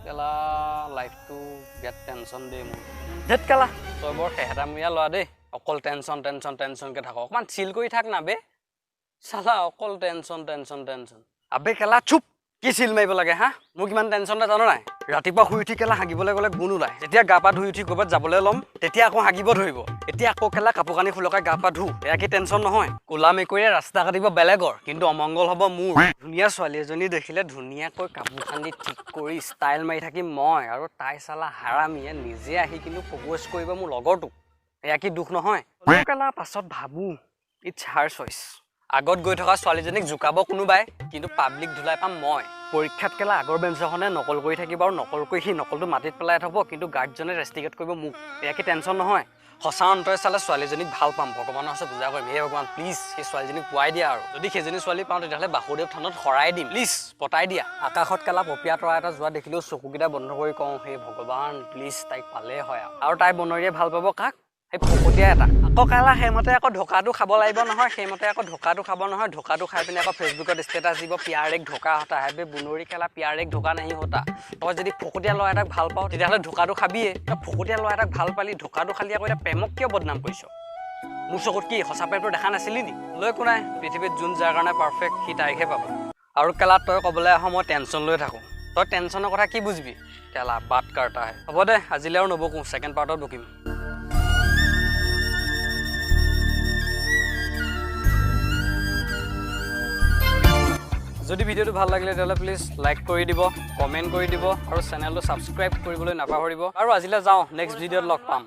কেলা লাইফটো বিয়াত টেনশ্যন দেই মোৰ ধেত কেলা তই বৰ হেহেৰামীয়া লোৱা দেই অকল টেনশ্যনকে থাক অকণমান চিল কৰি থাক না বে চালা অকল টেনশ্যন আবে কেলা চুপ কি চিল মাৰিব লাগে হা মোক ইমান টেনশ্যন এটা জানো নাই ৰাতিপুৱা শুই উঠি কেলা হাগিবলৈ গ'লে গুণ ওলায় যেতিয়া গা পা ধুই উঠি ক'ৰবাত যাবলৈ ল'ম তেতিয়া আকৌ হাগিব ধৰিব এতিয়া আকৌ কেলা কাপোৰ কানি খুলকাই গা পা ধু এয়া কি টেনশ্যন নহয় ক'লা মেকুৰীয়ে ৰাস্তা কাটিব বেলেগৰ কিন্তু অমংগল হ'ব মোৰ ধুনীয়া ছোৱালী এজনী দেখিলে ধুনীয়াকৈ কাপোৰ কানি ঠিক কৰি ষ্টাইল মাৰি থাকিম মই আৰু তাই চালা হাৰামীয়ে নিজে আহি কিন্তু প্ৰপ'জ কৰিব মোৰ লগৰটোক এয়া কি দুখ নহয় কেলা পাছত ভাবোঁ ইটছ হাৰ চইচ আগত গৈ থকা ছোৱালীজনীক জোকাব কোনোবাই কিন্তু পাব্লিক ধুলাই পাম মই পৰীক্ষাত কেলা আগৰ বেঞ্চৰখনে নকল কৰি থাকিব আৰু নকল কৰি সি নকলটো মাটিত পেলাই থ'ব কিন্তু গাৰ্ডজনে ৰেষ্টিকেট কৰিব মোক এয়া কি টেনশ্যন নহয় সঁচা অন্তৰে চালে ছোৱালীজনীক ভাল পাম ভগৱানৰ ওচৰত পূজা কৰিম হে ভগৱান প্লিজ সেই ছোৱালীজনীক পোৱাই দিয়া আৰু যদি সেইজনী ছোৱালী পাওঁ তেতিয়াহ'লে বাসুদেৱ থানত শৰাই দিম প্লিজ পতাই দিয়া আকাশত কেলা পপীয়া তৰা এটা যোৱা দেখিলেও চকুকেইটা বন্ধ কৰি কওঁ হে ভগৱান প্লিজ তাইক পালেই হয় আৰু তাই বনৰীয়ে ভাল পাব কাক এই ফকতীয়া এটা আকৌ কেলা সেইমতে আকৌ ঢোকাটো খাব লাগিব নহয় সেইমতে আকৌ ঢোকাটো খাব নহয় ঢোকাটো খাই পিনে আকৌ ফেচবুকত ষ্টেটাছ দিব পিয়াৰ এক ঢোকা হতা হেবে বুনৰী কেলা পিয়াৰ এক ঢোকা নাহি হতা তই যদি ফকতীয়া ল'ৰা এটাক ভাল পাওঁ তেতিয়াহ'লে ঢোকাটো খাবিয়ে তই ফকতীয়া ল'ৰা এটাক ভাল পালি ঢোকাটো খালি আকৌ এতিয়া প্ৰেমক কিয় বদনাম কৰিছ মোৰ চকুত কি সঁচা প্ৰেমটো দেখা নাছিলি নি লৈ একো নাই পৃথিৱীত যোন যাৰ কাৰণে পাৰফেক্ট সি তাইকহে পাব আৰু কেলা তই ক'বলৈ আহ মই টেনশ্যন লৈ থাকোঁ তই টেনশ্যনৰ কথা কি বুজিবি কেলা বাট কাৰ্টাহে হ'ব দে আজিলৈ আৰু নবকোঁ ছেকেণ্ড পাৰ্টত বকিম যদি ভিডিঅ'টো ভাল লাগিলে তেতিয়াহ'লে প্লিজ লাইক কৰি দিব কমেণ্ট কৰি দিব আৰু চেনেলটো ছাবস্ক্ৰাইব কৰিবলৈ নাপাহৰিব আৰু আজিলৈ যাওঁ নেক্সট ভিডিঅ'ত লগ পাম